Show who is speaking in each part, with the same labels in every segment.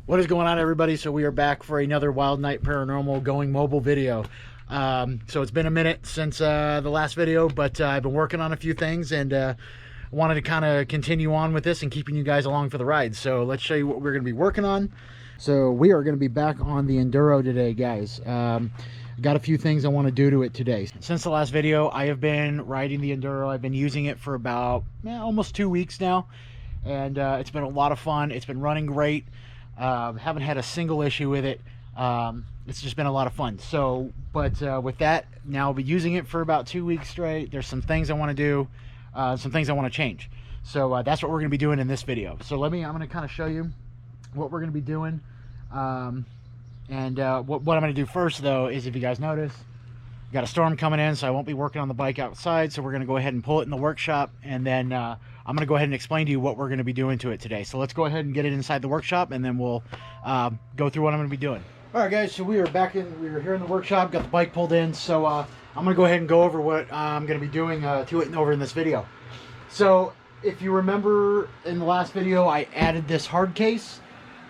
Speaker 1: What is going on, everybody? So we are back for another Wild Night Paranormal going mobile video. So it's been a minute since the last video, but I've been working on a few things and wanted to kind of continue on with this and keeping you guys along for the ride. So let's show you what we're going to be working on. So we are going to be back on the Enduro today, guys. Got a few things I want to do to it today. Since the last video, I have been riding the Enduro. I've been using it for about almost 2 weeks now, and it's been a lot of fun. It's been running great. Haven't had a single issue with it. It's just been a lot of fun. So, but with that, now I'll be using it for about 2 weeks straight. There's some things I want to do, some things I want to change. So that's what we're going to be doing in this video. So I'm going to kind of show you what we're going to be doing. What I'm going to do first, though, is, if you guys notice, got a storm coming in, so I won't be working on the bike outside. So we're going to go ahead and pull it in the workshop, and then I'm going to go ahead and explain to you what we're going to be doing to it today. So let's go ahead and get it inside the workshop, and then we'll go through what I'm going to be doing. All right, guys, so we were here in the workshop, got the bike pulled in. So I'm going to go ahead and go over what I'm going to be doing to it over in this video. So if you remember in the last video, I added this hard case.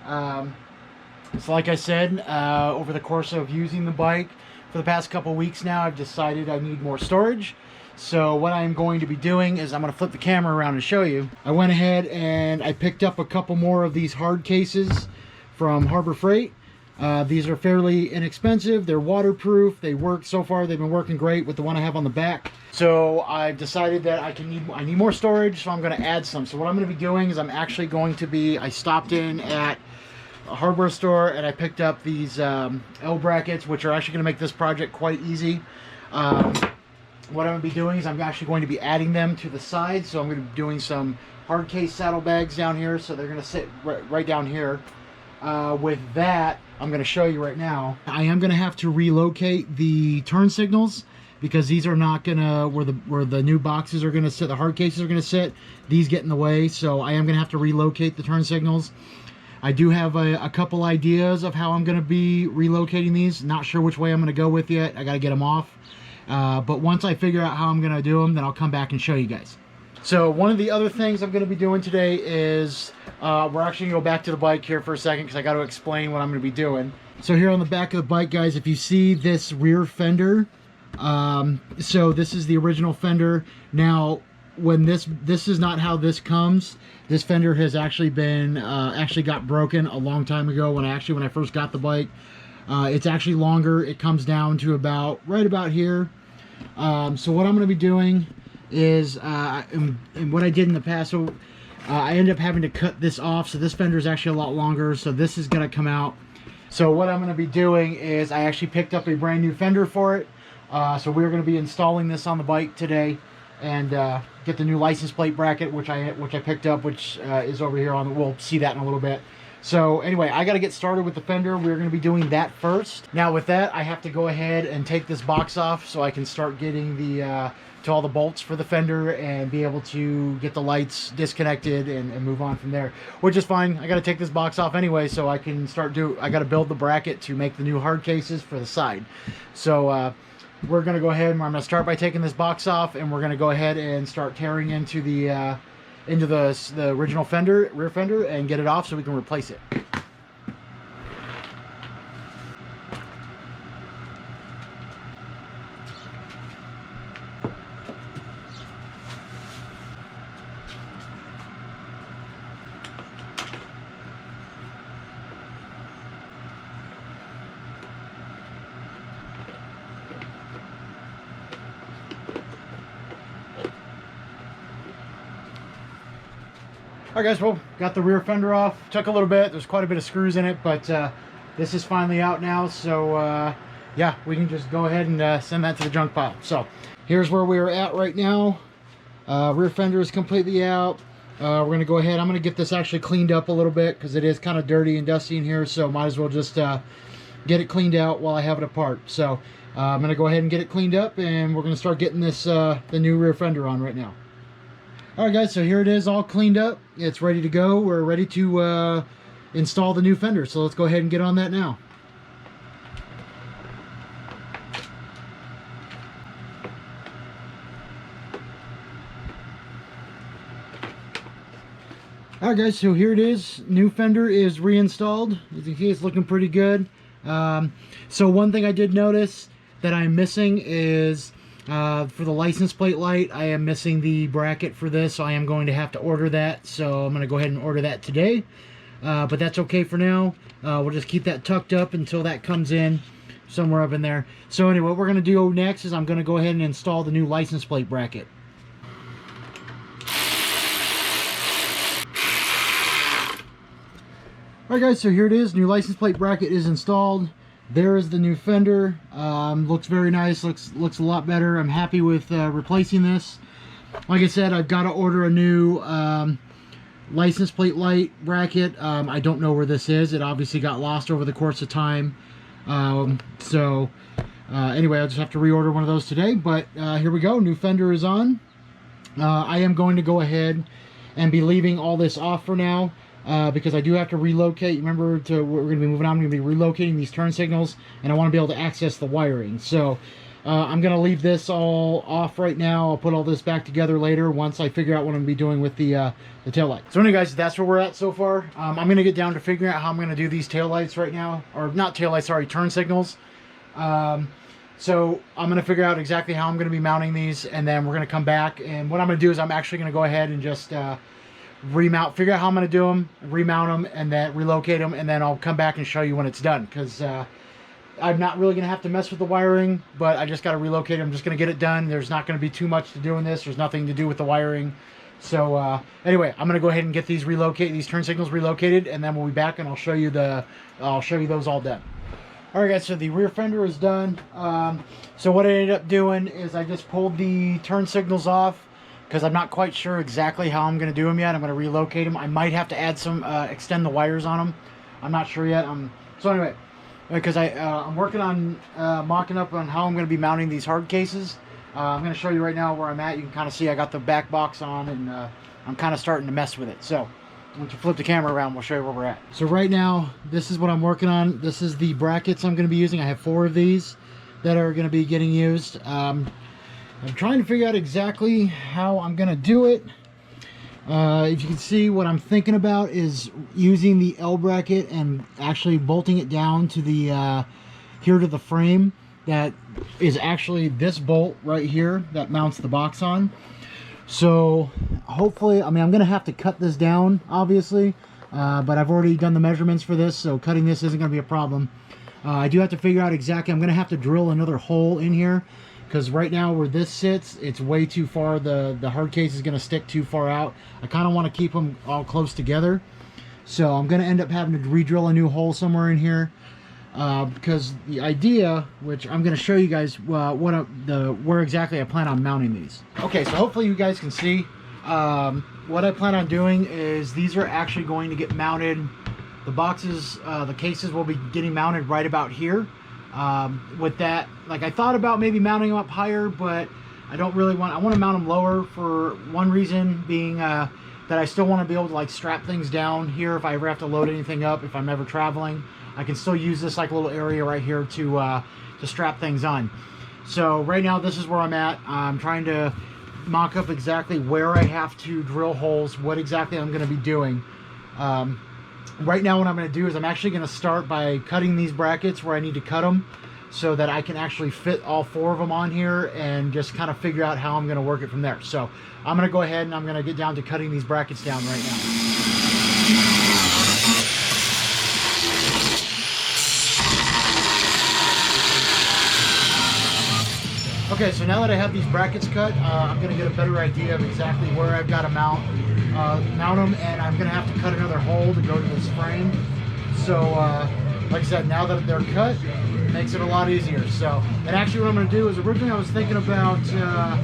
Speaker 1: So like I said, over the course of using the bike for the past couple weeks now, I've decided I need more storage. So what I'm going to be doing is I'm going to flip the camera around and show you. I went ahead and I picked up a couple more of these hard cases from Harbor Freight. These are fairly inexpensive. They're waterproof. They work so far. They've been working great with the one I have on the back. So I've decided that I need more storage, so I'm going to add some. So what I'm going to be doing is I stopped in at a hardware store and I picked up these L brackets, which are actually going to make this project quite easy. What I'm going to be doing is I'm actually going to be adding them to the side. So I'm going to be doing some hard case saddlebags down here. So they're going to sit right down here. With that, I'm going to show you right now. I am going to have to relocate the turn signals because these are not going to, where the new boxes are going to sit, the hard cases are going to sit. These get in the way. So I am going to have to relocate the turn signals. I do have a couple ideas of how I'm going to be relocating these. Not sure which way I'm going to go with yet. I got to get them off. But once I figure out how I'm going to do them, then I'll come back and show you guys. So one of the other things I'm going to be doing today is we're actually going to go back to the bike here for a second because I got to explain what I'm going to be doing. So here on the back of the bike, guys, if you see this rear fender, so this is the original fender. Now, when this is not how this comes. This fender has actually been got broken a long time ago when I first got the bike. It's actually longer. It comes down to right about here. So what I'm going to be doing is and what I did in the past, so I ended up having to cut this off. So this fender is actually a lot longer. So this is going to come out. So what I'm going to be doing is I actually picked up a brand new fender for it. So we're going to be installing this on the bike today and get the new license plate bracket, which I picked up, which is over here on. We'll see that in a little bit. So anyway, I got to get started with the fender. We're going to be doing that first. Now with that, I have to go ahead and take this box off so I can start getting to all the bolts for the fender and be able to get the lights disconnected and move on from there, which is fine. I got to take this box off anyway so I can I got to build the bracket to make the new hard cases for the side. So we're going to go ahead and I'm going to start by taking this box off, and we're going to go ahead and start tearing into the original fender, rear fender, and get it off so we can replace it. Alright guys, well, got the rear fender off. Took a little bit. There's quite a bit of screws in it, but this is finally out now. So yeah, we can just go ahead and send that to the junk pile. So here's where we're at right now. Rear fender is completely out. We're going to go ahead. I'm going to get this actually cleaned up a little bit because it is kind of dirty and dusty in here. So might as well just get it cleaned out while I have it apart. So I'm going to go ahead and get it cleaned up, and we're going to start getting this the new rear fender on right now. Alright guys, so here it is all cleaned up. It's ready to go. We're ready to install the new fender. So let's go ahead and get on that now. Alright guys, so here it is. New fender is reinstalled. As you can see, it's looking pretty good. So one thing I did notice that I'm missing is for the license plate light, I am missing the bracket for this, so I am going to have to order that. So I'm going to go ahead and order that today. But that's okay for now. We'll just keep that tucked up until that comes in somewhere up in there. So anyway, what we're going to do next is I'm going to go ahead and install the new license plate bracket. Alright guys, so here it is. New license plate bracket is installed. There is the new fender. Looks very nice. Looks a lot better. I'm happy with replacing this. Like I said, I've got to order a new license plate light bracket. I don't know where this is. It obviously got lost over the course of time. Anyway, I'll just have to reorder one of those today. But here we go. New fender is on. I am going to go ahead and be leaving all this off for now. Because I do have to relocate. Remember, we're going to be moving on. I'm going to be relocating these turn signals, and I want to be able to access the wiring. So I'm going to leave this all off right now. I'll put all this back together later once I figure out what I'm going to be doing with the tail light. So anyway, guys, that's where we're at so far. I'm going to get down to figuring out how I'm going to do these tail lights right now, or not tail lights, sorry, turn signals. So I'm going to figure out exactly how I'm going to be mounting these, and then we're going to come back. And what I'm going to do is I'm actually going to go ahead and just remount, figure out how I'm going to do them, remount them, and then relocate them, and then I'll come back and show you when it's done, because I'm not really going to have to mess with the wiring, but I just got to relocate them. I'm just going to get it done. There's not going to be too much to do in this. There's nothing to do with the wiring. So anyway, I'm going to go ahead and get these turn signals relocated, and then we'll be back and I'll show you those all done. Alright guys, so the rear fender is done. So what I ended up doing is I just pulled the turn signals off, because I'm not quite sure exactly how I'm going to do them yet. I'm going to relocate them. I might have to add some, extend the wires on them. I'm not sure yet. So anyway, because I'm working on mocking up on how I'm going to be mounting these hard cases. I'm going to show you right now where I'm at. You can kind of see I got the back box on, and I'm kind of starting to mess with it. So once you flip the camera around, we'll show you where we're at. So right now, this is what I'm working on. This is the brackets I'm going to be using. I have 4 of these that are going to be getting used. I'm trying to figure out exactly how I'm going to do it. If you can see, what I'm thinking about is using the L bracket and actually bolting it down to the here to the frame. That is actually this bolt right here that mounts the box on. So hopefully, I mean, I'm going to have to cut this down, obviously, but I've already done the measurements for this, so cutting this isn't going to be a problem. I do have to figure out exactly, I'm going to have to drill another hole in here, because right now where this sits, it's way too far. The hard case is going to stick too far out. I kind of want to keep them all close together. So I'm going to end up having to re-drill a new hole somewhere in here. Because the idea, which I'm going to show you guys where exactly I plan on mounting these. Okay, so hopefully you guys can see. What I plan on doing is these are actually going to get mounted. The boxes, the cases will be getting mounted right about here. With that, like, I thought about maybe mounting them up higher, but I don't really want, I want to mount them lower for one reason being that I still want to be able to like strap things down here if I ever have to load anything up, if I'm ever traveling. I can still use this like little area right here to strap things on. So right now this is where I'm at. I'm trying to mock up exactly where I have to drill holes, what exactly I'm going to be doing. Right now what I'm going to do is I'm actually going to start by cutting these brackets where I need to cut them, so that I can actually fit all 4 of them on here and just kind of figure out how I'm going to work it from there. So I'm going to go ahead and I'm going to get down to cutting these brackets down right now. Okay, so now that I have these brackets cut, I'm going to get a better idea of exactly where I've got to mount them, and I'm going to have to cut another hole to go to this frame. So, like I said, now that they're cut, it makes it a lot easier. So, and actually what I'm going to do is, originally I was thinking about, I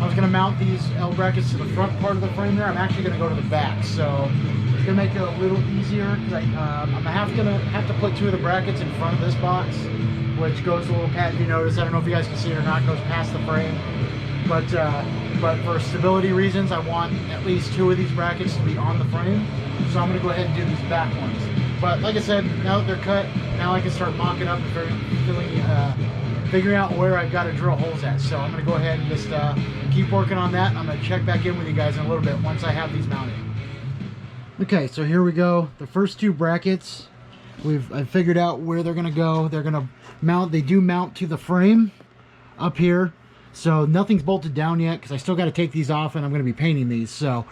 Speaker 1: was going to mount these L brackets to the front part of the frame there. I'm actually going to go to the back. So, it's going to make it a little easier, because I'm going to have to put 2 of the brackets in front of this box, which goes a little past, if you notice, I don't know if you guys can see it or not, goes past the frame. But for stability reasons, I want at least 2 of these brackets to be on the frame. So I'm going to go ahead and do these back ones. But like I said, now that they're cut, now I can start mocking up and figuring out where I've got to drill holes at. So I'm going to go ahead and just keep working on that. I'm going to check back in with you guys in a little bit once I have these mounted. Okay, so here we go. The first two brackets, I've figured out where they're gonna go. They're gonna mount, they do mount to the frame up here. So nothing's bolted down yet because I still got to take these off and I'm gonna be painting these. So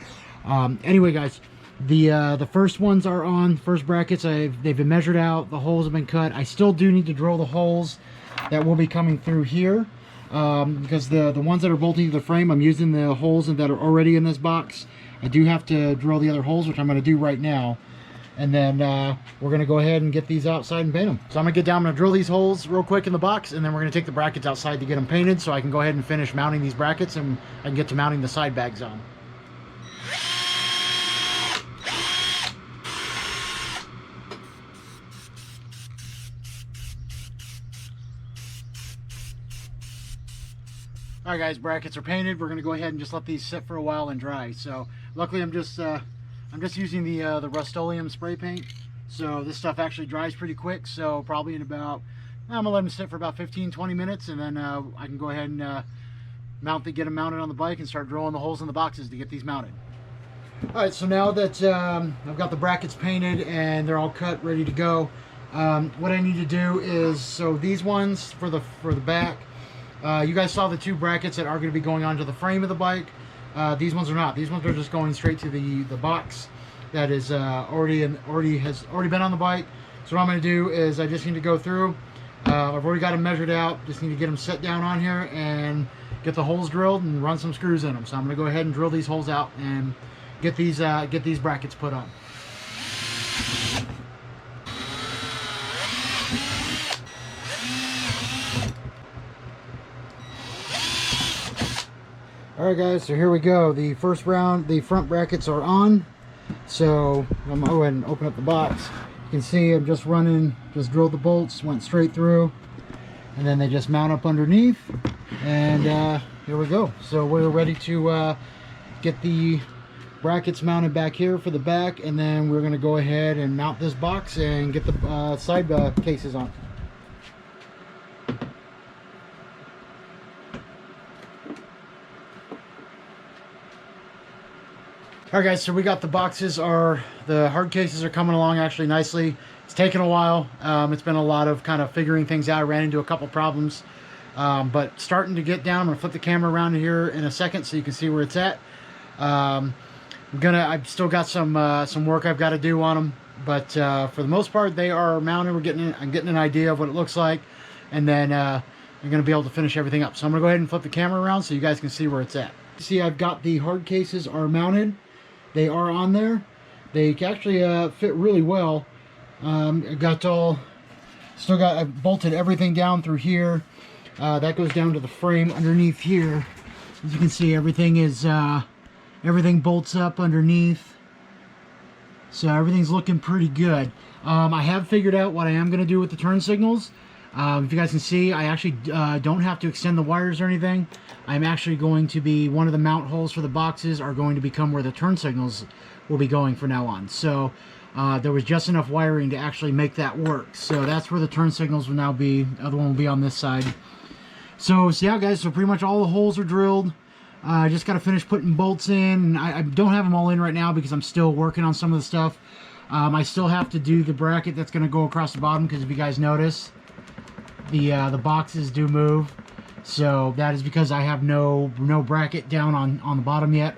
Speaker 1: anyway guys, the first ones are on, first brackets, they've been measured out, the holes have been cut. I still do need to drill the holes that will be coming through here because the ones that are bolting to the frame, I'm using the holes that are already in this box. I do have to drill the other holes, which I'm going to do right now. And then we're going to go ahead and get these outside and paint them. So I'm going to get down, I'm going to drill these holes real quick in the box, and then we're going to take the brackets outside to get them painted so I can go ahead and finish mounting these brackets and I can get to mounting the side bags on. Alright guys, brackets are painted. We're going to go ahead and just let these sit for a while and dry. So luckily I'm just using the Rust-Oleum spray paint. So this stuff actually dries pretty quick. So probably in about, I'm going to let them sit for about 15-20 minutes, and then I can go ahead and get them mounted on the bike and start drilling the holes in the boxes to get these mounted. Alright, so now that I've got the brackets painted and they're all cut, ready to go, what I need to do is, so these ones for the back, you guys saw the two brackets that are going to be going onto the frame of the bike. These ones are not. These ones are just going straight to the box that is already been on the bike. So what I'm going to do is I just need to go through. I've already got them measured out. Just need to get them set down on here and get the holes drilled and run some screws in them. So I'm going to go ahead and drill these holes out and get these brackets put on. Alright guys, so here we go. The first round, the front brackets are on. So I'm going to go ahead and open up the box. You can see I'm just drilled the bolts, went straight through, and then they just mount up underneath. And here we go. So we're ready to get the brackets mounted back here for the back, and then we're going to go ahead and mount this box and get the side cases on. Alright guys, so we got the boxes, the hard cases are coming along actually nicely. It's taken a while. It's been a lot of kind of figuring things out. I ran into a couple problems, but starting to get down. I'm going to flip the camera around here in a second so you can see where it's at. I've still got some work I've got to do on them, but for the most part they are mounted. I'm getting an idea of what it looks like, and then I'm going to be able to finish everything up. So I'm going to go ahead and flip the camera around so you guys can see where it's at. See, I've got the hard cases are mounted. They are on there. They actually fit really well. I bolted everything down through here. That goes down to the frame underneath here. As you can see, everything bolts up underneath. So everything's looking pretty good. I have figured out what I am going to do with the turn signals. If you guys can see, I actually don't have to extend the wires or anything. I'm actually going to be, one of the mount holes for the boxes are going to become where the turn signals will be going from now on. So there was just enough wiring to actually make that work. So that's where the turn signals will now be. The other one will be on this side. So yeah guys, so pretty much all the holes are drilled. I just got to finish putting bolts in. I don't have them all in right now because I'm still working on some of the stuff. I still have to do the bracket that's going to go across the bottom, because if you guys notice, the boxes do move. So that is because I have no bracket down on the bottom yet.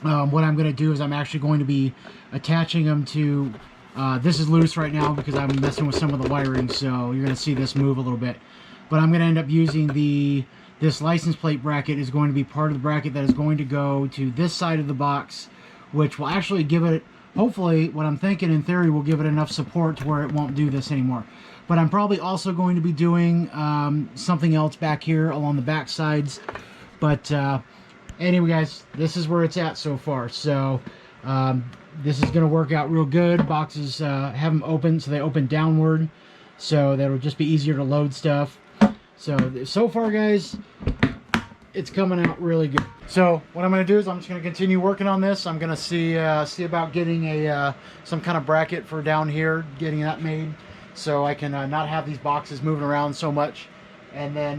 Speaker 1: What I'm going to do is I'm actually going to be attaching them to, this is loose right now because I'm messing with some of the wiring, so you're going to see this move a little bit. But I'm going to end up using this license plate bracket is going to be part of the bracket that is going to go to this side of the box, which will actually give it, hopefully, what I'm thinking in theory will give it enough support to where it won't do this anymore. But I'm probably also going to be doing something else back here along the back sides. But anyway guys, this is where it's at so far. So this is going to work out real good. Boxes have them open, so they open downward, so that'll just be easier to load stuff. So far guys, it's coming out really good. So what I'm going to do is I'm just going to continue working on this. I'm going to see about getting some kind of bracket for down here, getting that made, so I can not have these boxes moving around so much. And then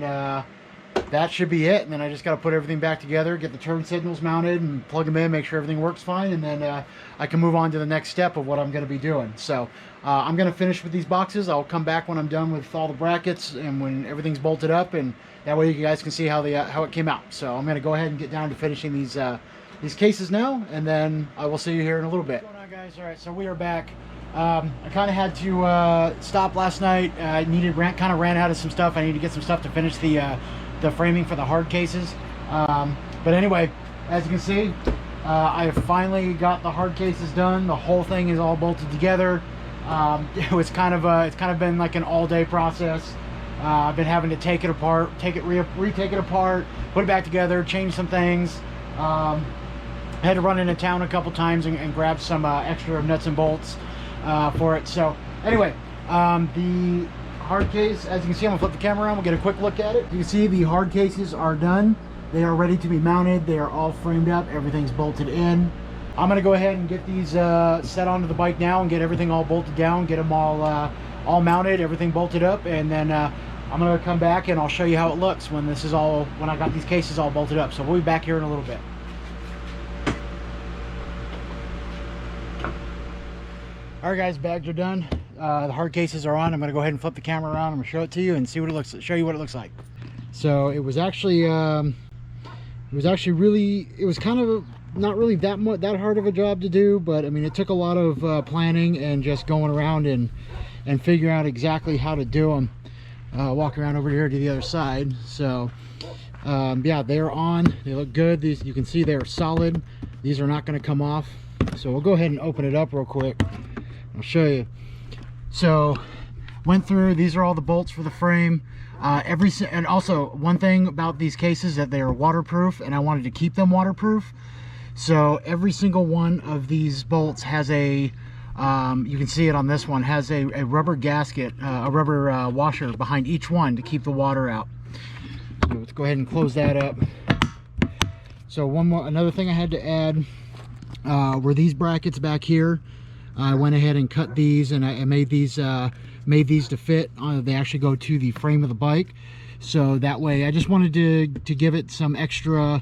Speaker 1: that should be it. And then I just got to put everything back together, get the turn signals mounted and plug them in, make sure everything works fine, and then I can move on to the next step of what I'm going to be doing. So I'm going to finish with these boxes. I'll come back when I'm done with all the brackets and when everything's bolted up, and that way you guys can see how it came out. So I'm going to go ahead and get down to finishing these cases now, and then I will see you here in a little bit. What's going on, guys? All right, so we are back. I kind of had to stop last night. I kind of ran out of some stuff. I need to get some stuff to finish the framing for the hard cases. But anyway, as you can see, I have finally got the hard cases done. The whole thing is all bolted together. It's kind of been like an all-day process. I've been having to take it apart, retake it apart, put it back together, change some things. I had to run into town a couple times and grab some extra nuts and bolts for it. So anyway, the hard case, as you can see, I'm gonna flip the camera around, we'll get a quick look at it. You can see the hard cases are done. They are ready to be mounted. They are all framed up, everything's bolted in. I'm gonna go ahead and get these set onto the bike now and get everything all bolted down, get them all mounted, everything bolted up, and then I'm gonna come back and I'll show you how it looks when I got these cases all bolted up. So we'll be back here in a little bit. All right, guys, bags are done. The hard cases are on. I'm going to go ahead and flip the camera around. I'm going to show it to you and see what it looks. Show you what it looks like. So it was actually, kind of not really that hard of a job to do, but I mean, it took a lot of planning and just going around and figuring out exactly how to do them. Walk around over here to the other side. So yeah, they're on. They look good. These, you can see they're solid. These are not going to come off. So we'll go ahead and open it up real quick. I'll show you. So went through, these are all the bolts for the frame. And also one thing about these cases that they are waterproof, and I wanted to keep them waterproof. So every single one of these bolts has a, you can see it on this one, has a rubber gasket, a rubber washer behind each one to keep the water out. So let's go ahead and close that up. So another thing I had to add were these brackets back here. I went ahead and cut these, and I made these to fit. They actually go to the frame of the bike, so that way I just wanted to give it some extra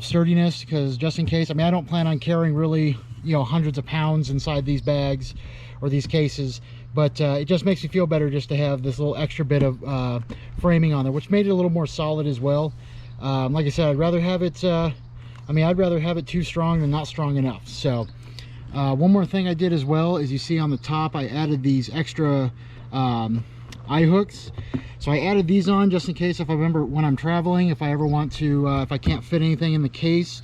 Speaker 1: sturdiness, because just in case, I mean, I don't plan on carrying really, you know, hundreds of pounds inside these bags or these cases, but it just makes me feel better just to have this little extra bit of framing on there, which made it a little more solid as well. Like I said, I'd rather have it I'd rather have it too strong than not strong enough. So one more thing I did as well is, you see on the top I added these extra eye hooks. So I added these on just in case, if I remember when I'm traveling, if I ever want to, if I can't fit anything in the case,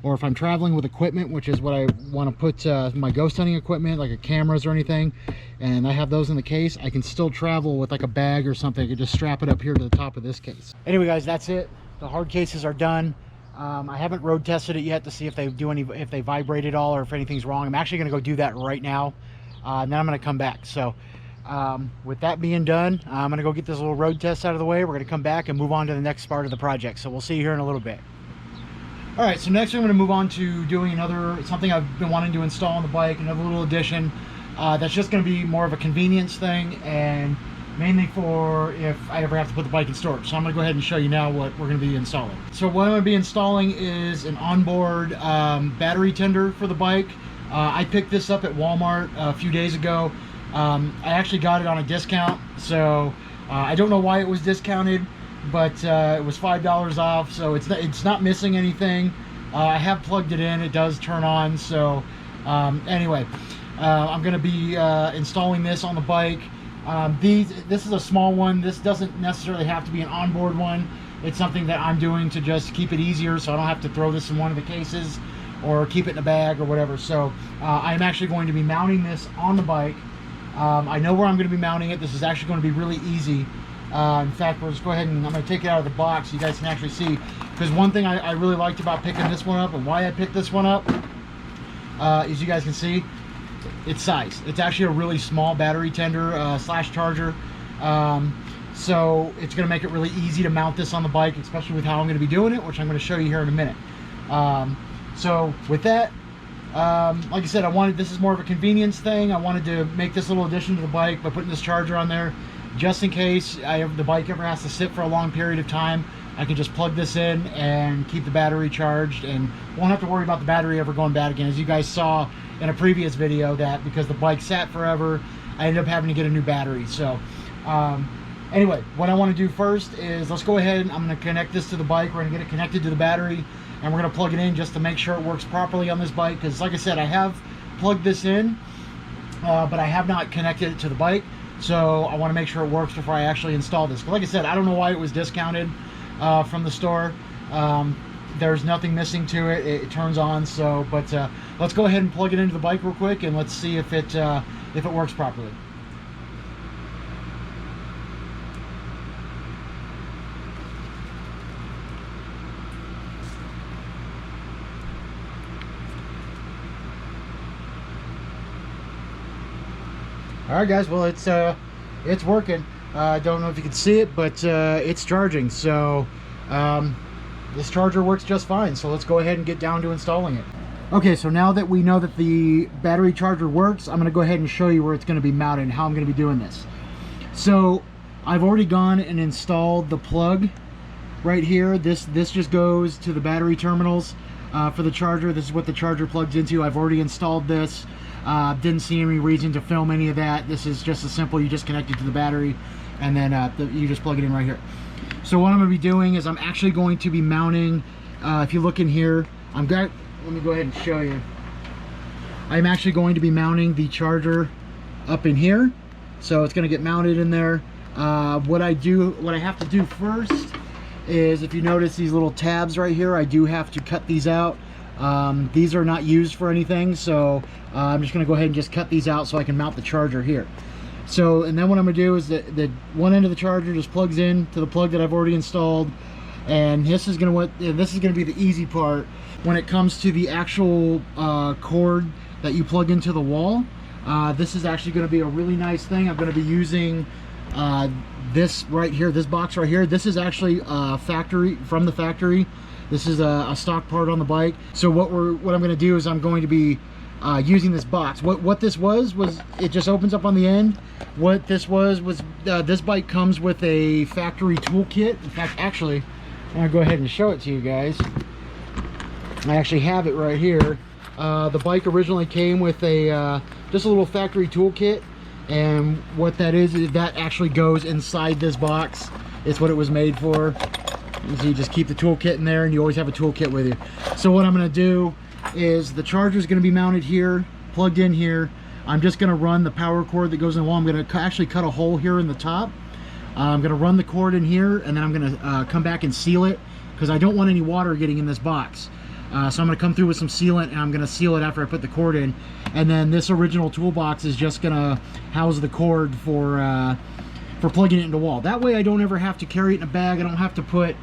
Speaker 1: or if I'm traveling with equipment, which is what I want to put my ghost hunting equipment, like cameras or anything, and I have those in the case, I can still travel with like a bag or something. I could just strap it up here to the top of this case. Anyway, guys, that's it. The hard cases are done. I haven't road tested it yet to see if they vibrate at all or if anything's wrong. I'm actually going to go do that right now, and then I'm going to come back. So with that being done, I'm going to go get this little road test out of the way. We're going to come back and move on to the next part of the project. So we'll see you here in a little bit. All right, so next I'm going to move on to doing something I've been wanting to install on the bike, another little addition that's just going to be more of a convenience thing, and mainly for if I ever have to put the bike in storage. So I'm going to go ahead and show you now what we're going to be installing. So what I'm going to be installing is an onboard battery tender for the bike. I picked this up at Walmart a few days ago. I actually got it on a discount, so I don't know why it was discounted, but it was $5 off, so it's not missing anything. I have plugged it in, it does turn on. So anyway, I'm going to be installing this on the bike. This is a small one. This doesn't necessarily have to be an onboard one. It's something that I'm doing to just keep it easier, so I don't have to throw this in one of the cases or keep it in a bag or whatever. So I'm actually going to be mounting this on the bike. I know where I'm going to be mounting it. This is actually going to be really easy. In fact, we'll just go ahead and I'm going to take it out of the box so you guys can actually see. Because one thing I really liked about picking this one up, and why I picked this one up, is you guys can see its size. It's actually a really small battery tender slash charger. So it's going to make it really easy to mount this on the bike, especially with how I'm going to be doing it, which I'm going to show you here in a minute. So with that, like I said, this is more of a convenience thing. I wanted to make this little addition to the bike by putting this charger on there, just in case the bike ever has to sit for a long period of time. I can just plug this in and keep the battery charged, and won't have to worry about the battery ever going bad again. As you guys saw in a previous video, that because the bike sat forever, I ended up having to get a new battery. So anyway, what I want to do first is let's go ahead and I'm going to connect this to the bike. We're going to get it connected to the battery, and we're going to plug it in just to make sure it works properly on this bike, because like I said, I have plugged this in, but I have not connected it to the bike. So I want to make sure it works before I actually install this. But like I said, I don't know why it was discounted from the store. There's nothing missing to it. It turns on. So, but let's go ahead and plug it into the bike real quick, and let's see if it works properly. All right, guys. Well, it's working. I don't know if you can see it, but it's charging. So this charger works just fine. So let's go ahead and get down to installing it. Okay, so now that we know that the battery charger works, I'm going to go ahead and show you where it's going to be mounted and how I'm going to be doing this. So I've already gone and installed the plug right here. This just goes to the battery terminals for the charger. This is what the charger plugs into. I've already installed this. Didn't see any reason to film any of that. This is just as simple. You just connect it to the battery, and then you just plug it in right here. So what I'm going to be doing is I'm actually going to be mounting, if you look in here, let me go ahead and show you. I'm actually going to be mounting the charger up in here. So it's going to get mounted in there. What I have to do first is, if you notice these little tabs right here, I do have to cut these out. These are not used for anything, so I'm just going to go ahead and just cut these out so I can mount the charger here. So, and then what I'm going to do is the one end of the charger just plugs in to the plug that I've already installed, and this is going to be the easy part when it comes to the actual cord that you plug into the wall. This is actually going to be a really nice thing. I'm going to be using this right here, this box right here. This is actually from the factory. This is a stock part on the bike. So what I'm going to do is I'm going to be using this box. What this was it just opens up on the end. What this was this bike comes with a factory toolkit. In fact, actually, I'm going to go ahead and show it to you guys. I actually have it right here. The bike originally came with just a little factory toolkit, and what that is that actually goes inside this box. It's what it was made for. So you just keep the toolkit in there, and you always have a toolkit with you. So what I'm going to do is the charger is going to be mounted here, plugged in here. I'm just going to run the power cord that goes in the wall. I'm going to actually cut a hole here in the top. I'm going to run the cord in here, and then I'm going to come back and seal it, because I don't want any water getting in this box. So I'm going to come through with some sealant, and I'm going to seal it after I put the cord in. And then this original toolbox is just going to house the cord for plugging it into the wall. That way I don't ever have to carry it in a bag. I don't have to put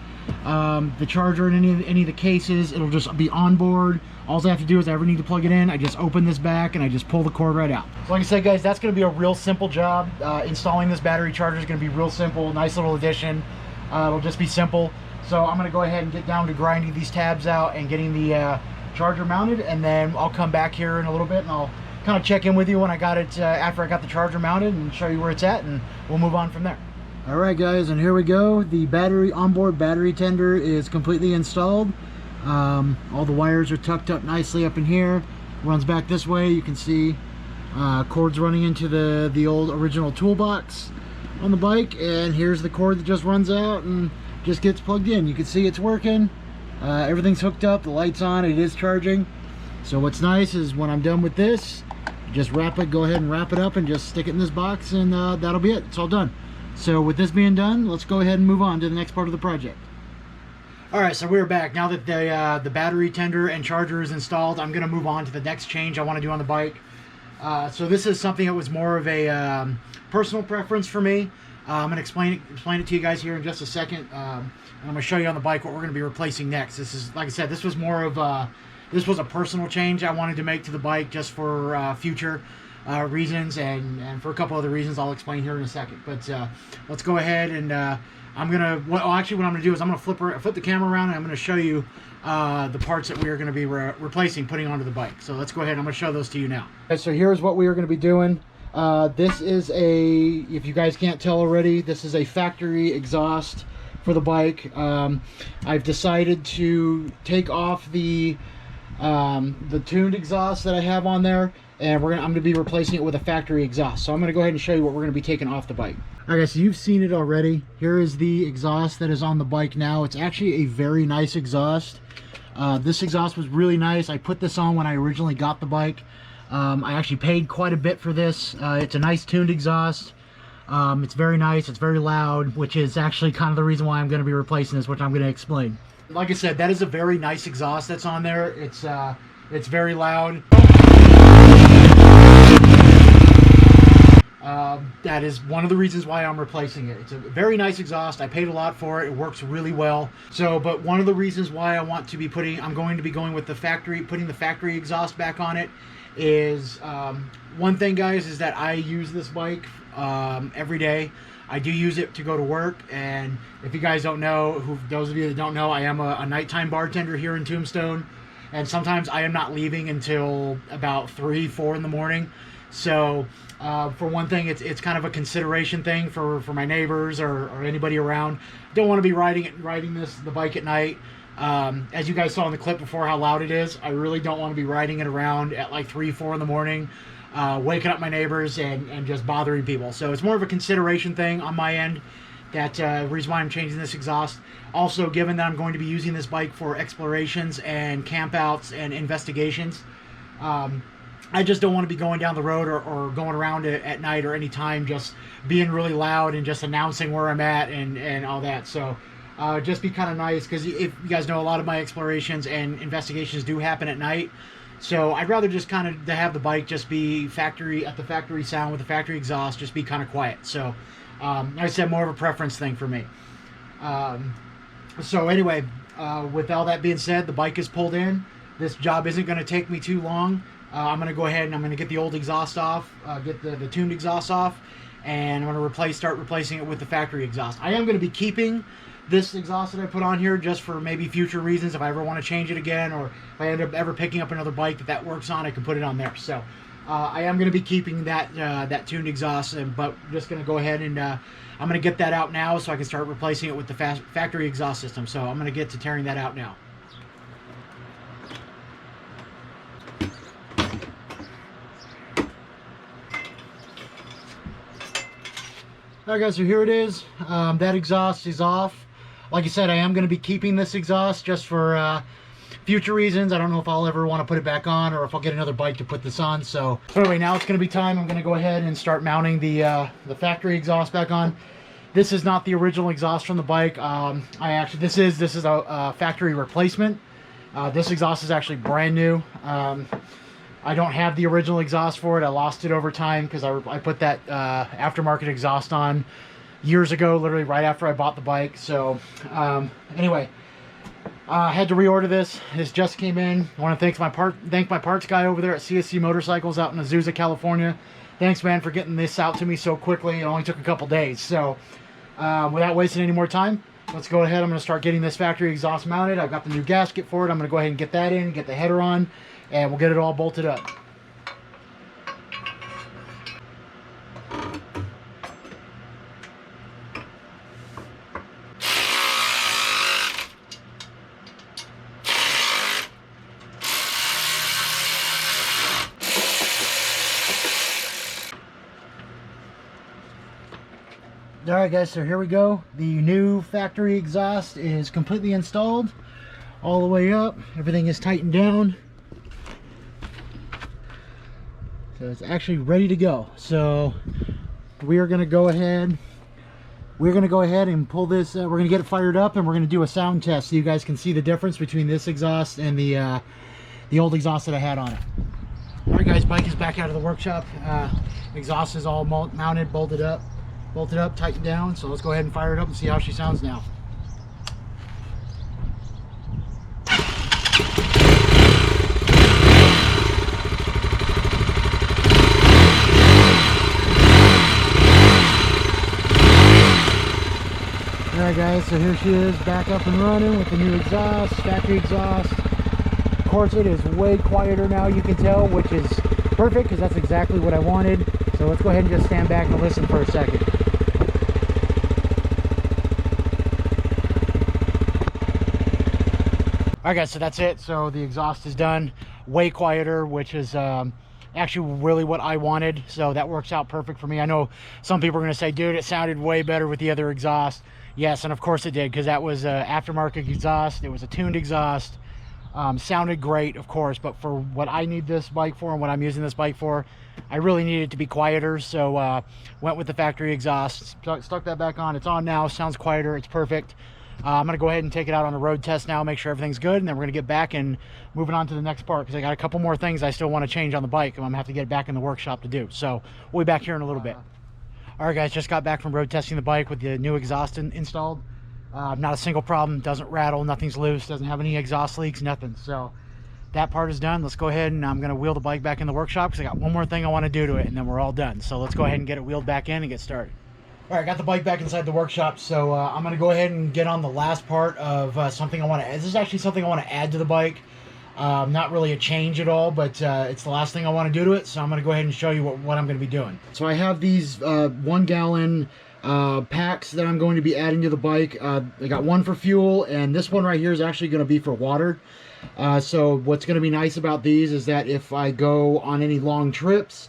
Speaker 1: the charger in any of the cases. It'll just be on board. All I have to do is, I ever need to plug it in, I just open this back and I just pull the cord right out. So like I said, guys, that's going to be a real simple job. Installing this battery charger is going to be real simple. Nice little addition. It'll just be simple. So I'm going to go ahead and get down to grinding these tabs out and getting the charger mounted, and then I'll come back here in a little bit and I'll kind of check in with you when I got it, after I got the charger mounted, and show you where it's at, and we'll move on from there. All right, guys, and here we go. The onboard battery tender is completely installed. All the wires are tucked up nicely up in here. Runs back this way. You can see cords running into the old original toolbox on the bike, and here's the cord that just runs out and just gets plugged in. You can see it's working. Everything's hooked up. The light's on. It is charging. So what's nice is when I'm done with this, just go ahead and wrap it up and just stick it in this box, and that'll be it. It's all done. So with this being done, let's go ahead and move on to the next part of the project. All right, so we're back. Now that the battery tender and charger is installed, I'm going to move on to the next change I want to do on the bike. So this is something that was more of a personal preference for me. I'm going to explain it to you guys here in just a second. And I'm going to show you on the bike what we're going to be replacing next. This is, like I said, this was more of this was a personal change I wanted to make to the bike, just for future reasons, and for a couple other reasons I'll explain here in a second. But let's go ahead, and I'm gonna. Actually, what I'm gonna do is I'm gonna flip the camera around, and I'm gonna show you the parts that we are gonna be replacing, putting onto the bike. So let's go ahead. I'm gonna show those to you now. Okay, so here's what we are gonna be doing. This is if you guys can't tell already, this is a factory exhaust for the bike. I've decided to take off the tuned exhaust that I have on there, and I'm going to be replacing it with a factory exhaust. So I'm going to go ahead and show you what we're going to be taking off the bike. Okay, so you've seen it already. Here is the exhaust that is on the bike now. It's actually a very nice exhaust. This exhaust was really nice. I put this on when I originally got the bike. I actually paid quite a bit for this. It's a nice tuned exhaust. It's very nice. It's very loud, which is actually kind of the reason why I'm going to be replacing this, which I'm going to explain. Like I said, that is a very nice exhaust that's on there. It's very loud. That is one of the reasons why I'm replacing it. It's a very nice exhaust. I paid a lot for it. It works really well. So, but one of the reasons why I'm going to be going with putting the factory exhaust back on it is, one thing, guys, is that I use this bike every day. I do use it to go to work, and if you guys don't know, those of you that don't know, I am a nighttime bartender here in Tombstone, and sometimes I am not leaving until about 3, 4 in the morning. So for one thing, it's kind of a consideration thing for my neighbors or anybody around. Don't want to be riding the bike at night. As you guys saw in the clip before how loud it is, I really don't want to be riding it around at like 3, 4 in the morning, waking up my neighbors and just bothering people. So it's more of a consideration thing on my end. That reason why I'm changing this exhaust. Also, given that I'm going to be using this bike for explorations and campouts and investigations, I just don't want to be going down the road or going around it at night or any time just being really loud and just announcing where I'm at and all that. So just be kind of nice, because if you guys know, a lot of my explorations and investigations do happen at night. So I'd rather just kind of have the bike just be factory sound with the factory exhaust, just be kind of quiet. So like I said, more of a preference thing for me. So anyway, with all that being said, the bike is pulled in. This job isn't going to take me too long. I'm going to go ahead and I'm going to get the old exhaust off, get the tuned exhaust off, and I'm going to start replacing it with the factory exhaust. I am going to be keeping this exhaust that I put on here just for maybe future reasons. If I ever want to change it again, or if I end up ever picking up another bike that works on, I can put it on there. So I am going to be keeping that tuned exhaust, but just going to go ahead and I'm going to get that out now so I can start replacing it with the factory exhaust system. So I'm going to get to tearing that out now. Alright guys, so here it is. That exhaust is off. Like I said, I am going to be keeping this exhaust just for future reasons. I don't know if I'll ever want to put it back on, or if I'll get another bike to put this on. So anyway, now it's going to be time. I'm going to go ahead and start mounting the factory exhaust back on. This is not the original exhaust from the bike. This is a factory replacement. This exhaust is actually brand new. I don't have the original exhaust for it. I lost it over time because I put that aftermarket exhaust on years ago, literally right after I bought the bike. So anyway, I had to reorder this. This just came in. I want to thank my parts guy over there at CSC Motorcycles out in Azusa, California. Thanks, man, for getting this out to me so quickly. It only took a couple days. So without wasting any more time, let's go ahead. I'm going to start getting this factory exhaust mounted. I've got the new gasket for it. I'm going to go ahead and get that in, get the header on, and we'll get it all bolted up. Alright guys, so here we go. The new factory exhaust is completely installed all the way up. Everything is tightened down. So it's actually ready to go. So we are going to go ahead. We're going to go ahead and pull this. We're going to get it fired up, and we're going to do a sound test so you guys can see the difference between this exhaust and the old exhaust that I had on it. All right, guys, bike is back out of the workshop. Exhaust is all mounted, bolted up, tightened down. So let's go ahead and fire it up and see how she sounds now. Alright guys, so here she is back up and running with the new exhaust, factory exhaust. Of course it is way quieter now, you can tell, which is perfect because that's exactly what I wanted. So let's go ahead and just stand back and listen for a second. All right, guys, so that's it. So the exhaust is done, way quieter, which is actually really what I wanted. So that works out perfect for me. I know some people are going to say, dude, it sounded way better with the other exhaust. Yes, and of course it did, because that was aftermarket exhaust. It was a tuned exhaust. Sounded great, of course, but for what I need this bike for and what I'm using this bike for, I really need it to be quieter. So went with the factory exhaust, stuck that back on. It's on now, sounds quieter, it's perfect. I'm gonna go ahead and take it out on a road test now, make sure everything's good, and then we're gonna get back and moving on to the next part, because I got a couple more things I still want to change on the bike, and I'm gonna have to get it back in the workshop to do. So we'll be back here in a little bit. All right, guys, just got back from road testing the bike with the new exhaust installed. Not a single problem, doesn't rattle, nothing's loose, doesn't have any exhaust leaks, nothing. So that part is done. Let's go ahead and I'm gonna wheel the bike back in the workshop, because I got one more thing I want to do to it, and then we're all done. So let's go ahead and get it wheeled back in and get started. All right, got the bike back inside the workshop, so I'm going to go ahead and get on the last part of something I want to add. This is actually something I want to add to the bike. Not really a change at all, but it's the last thing I want to do to it, so I'm going to go ahead and show you what I'm going to be doing. So I have these 1 gallon packs that I'm going to be adding to the bike. I got one for fuel, and this one right here is actually going to be for water. So what's going to be nice about these is that if I go on any long trips,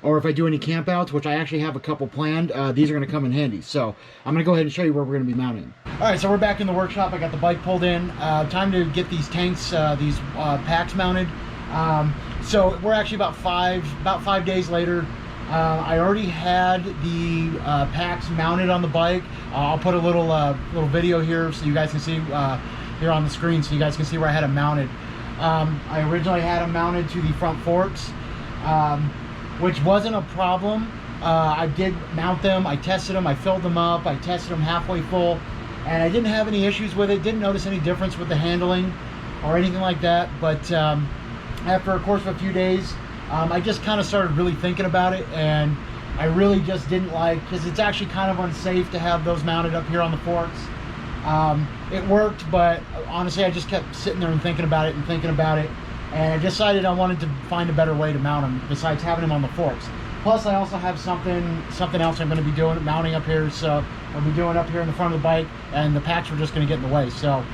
Speaker 1: or if I do any camp outs, which I actually have a couple planned, these are going to come in handy. So I'm going to go ahead and show you where we're going to be mounting. All right, so we're back in the workshop. I got the bike pulled in. Time to get these tanks, these packs mounted. So we're actually about five days later. I already had the packs mounted on the bike. I'll put a little video here so you guys can see here on the screen, so you guys can see where I had them mounted. I originally had them mounted to the front forks. Which wasn't a problem. I did mount them, I tested them, I filled them up, I tested them halfway full, and I didn't have any issues with it, didn't notice any difference with the handling or anything like that. But after a course of a few days, I just kind of started really thinking about it, and I really just didn't like, because it's actually kind of unsafe to have those mounted up here on the forks. It worked, but honestly I just kept sitting there and thinking about it, and I decided I wanted to find a better way to mount them besides having them on the forks. Plus I also have something else I'm going to be doing, mounting up here. So I'll be doing up here in the front of the bike, and the packs were just going to get in the way. So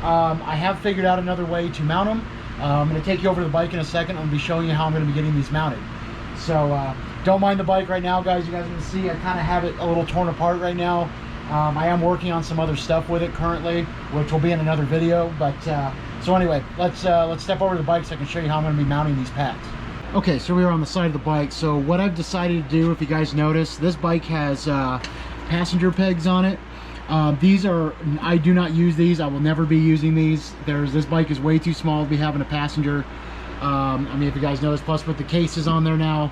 Speaker 1: I have figured out another way to mount them. I'm going to take you over to the bike in a second. I'm going to be showing you how I'm going to be getting these mounted. So don't mind the bike right now, guys. You guys can see I kind of have it a little torn apart right now. I am working on some other stuff with it currently, which will be in another video. But so anyway, let's step over to the bike so I can show you how I'm going to be mounting these packs. Okay, so we are on the side of the bike. So what I've decided to do, if you guys notice, this bike has passenger pegs on it. These are, I do not use these. I will never be using these. This bike is way too small to be having a passenger. I mean, if you guys notice, plus with the cases on there now,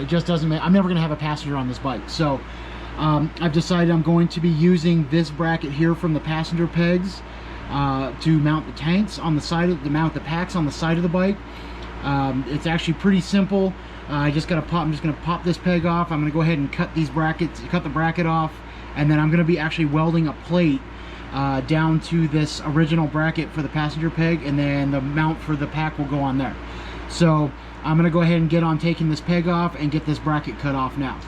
Speaker 1: it just doesn't make, I'm never going to have a passenger on this bike. So I've decided I'm going to be using this bracket here from the passenger pegs to mount the tanks on the side of, to mount the packs on the side of the bike. It's actually pretty simple. I'm just gonna pop this peg off. I'm gonna go ahead and cut these brackets, cut the bracket off, and then I'm gonna be actually welding a plate down to this original bracket for the passenger peg, and then the mount for the pack will go on there. So I'm gonna go ahead and get on taking this peg off and get this bracket cut off now.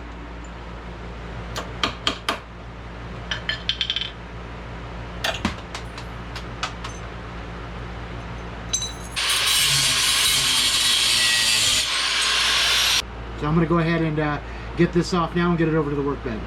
Speaker 1: So I'm going to go ahead and get this off now and get it over to the workbench.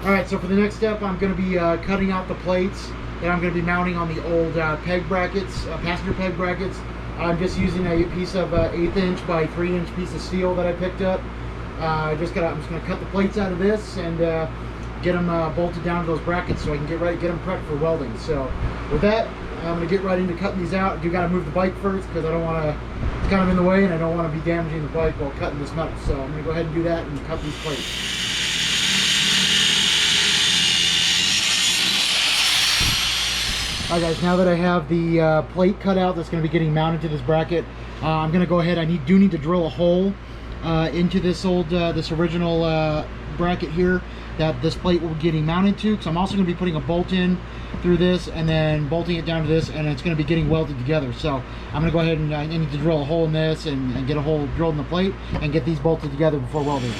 Speaker 1: Alright, so for the next step, I'm going to be cutting out the plates that I'm going to be mounting on the old peg brackets, passenger peg brackets. I'm just using a piece of 1/8 inch by 3 inch piece of steel that I picked up. I'm just going to cut the plates out of this and get them bolted down to those brackets so I can get them prepped for welding. So with that, I'm going to get right into cutting these out. I do got to move the bike first because I don't want to, it's kind of in the way and I don't want to be damaging the bike while cutting this metal. So I'm going to go ahead and do that and cut these plates. Alright guys, now that I have the plate cut out that's going to be getting mounted to this bracket, I'm going to go ahead, I do need to drill a hole into this old, this original bracket here that this plate will be getting mounted to, because I'm also going to be putting a bolt in through this and then bolting it down to this, and it's going to be getting welded together. So I'm going to go ahead and I need to drill a hole in this and get a hole drilled in the plate and get these bolted together before welding it.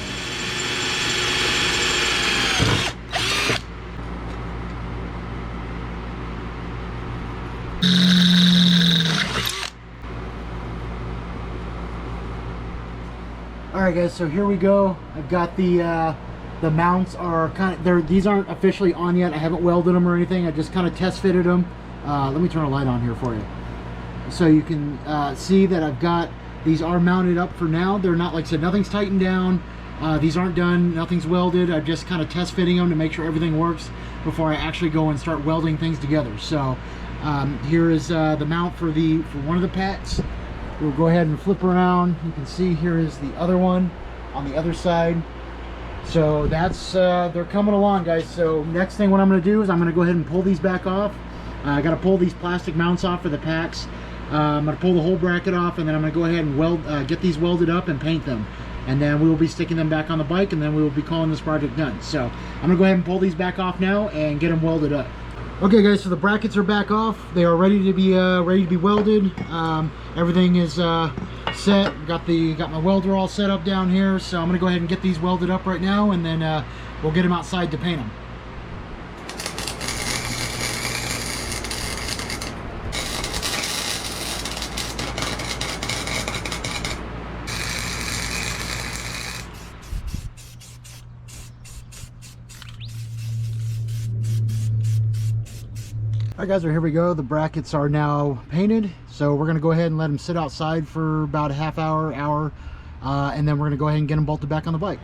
Speaker 1: Alright guys, so here we go. I've got the mounts are these aren't officially on yet. I haven't welded them or anything. I just kind of test fitted them. Let me turn a light on here for you. So you can see that I've got, these are mounted up for now. They're not, like I said, nothing's tightened down. These aren't done, nothing's welded. I'm just kind of test fitting them to make sure everything works before I actually go and start welding things together. So here is the mount for one of the packs. We'll go ahead and flip around. You can see here is the other one on the other side. So that's they're coming along, guys. So next thing what I'm going to do is I'm going to go ahead and pull these back off. I got to pull these plastic mounts off for the packs. I'm going to pull the whole bracket off, and then I'm going to go ahead and get these welded up and paint them, and then we will be sticking them back on the bike, and then we will be calling this project done. So I'm going to go ahead and pull these back off now and get them welded up. Okay guys, so the brackets are back off. They are ready to be welded. Everything is set. Got my welder all set up down here. So I'm gonna go ahead and get these welded up right now, and then we'll get them outside to paint them. Alright guys, so here we go. The brackets are now painted, so we're going to go ahead and let them sit outside for about a half hour, and then we're going to go ahead and get them bolted back on the bike.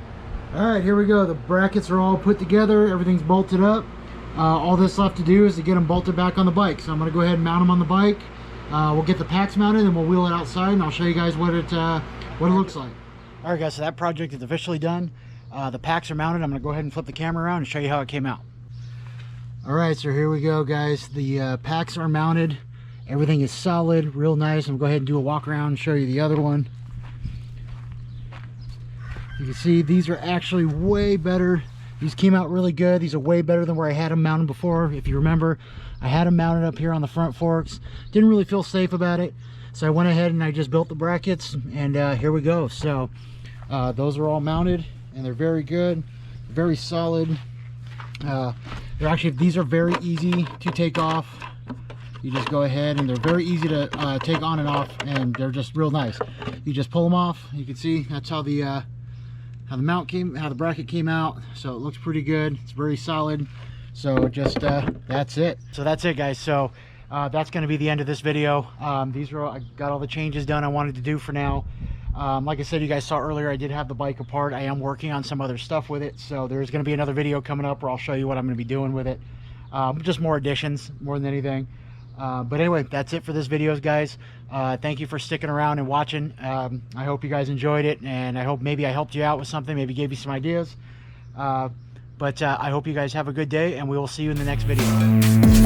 Speaker 1: Alright, here we go. The brackets are all put together, everything's bolted up. All this left to do is to get them bolted back on the bike. So I'm going to go ahead and mount them on the bike. We'll get the packs mounted and we'll wheel it outside, and I'll show you guys what it looks like. Alright guys, so that project is officially done. The packs are mounted. I'm going to go ahead and flip the camera around and show you how it came out. Alright, so here we go guys. The packs are mounted. Everything is solid, real nice. I'm going to go ahead and do a walk around and show you the other one. You can see these are actually way better. These came out really good. These are way better than where I had them mounted before. If you remember, I had them mounted up here on the front forks. Didn't really feel safe about it. So I went ahead and I just built the brackets, and here we go. So those are all mounted and they're very good, very solid. These are very easy to take off. You just go ahead, and they're very easy to take on and off, and they're just real nice. You just pull them off. You can see that's how the bracket came out. So it looks pretty good. It's very solid. So just that's it. So that's it guys. So that's going to be the end of this video. I got all the changes done I wanted to do for now. Like I said, you guys saw earlier, I did have the bike apart. I am working on some other stuff with it, so there's going to be another video coming up where I'll show you what I'm going to be doing with it. Just more additions more than anything. But anyway, that's it for this video, guys. Thank you for sticking around and watching. I hope you guys enjoyed it, and I hope maybe I helped you out with something, maybe gave you some ideas. But I hope you guys have a good day, and we will see you in the next video.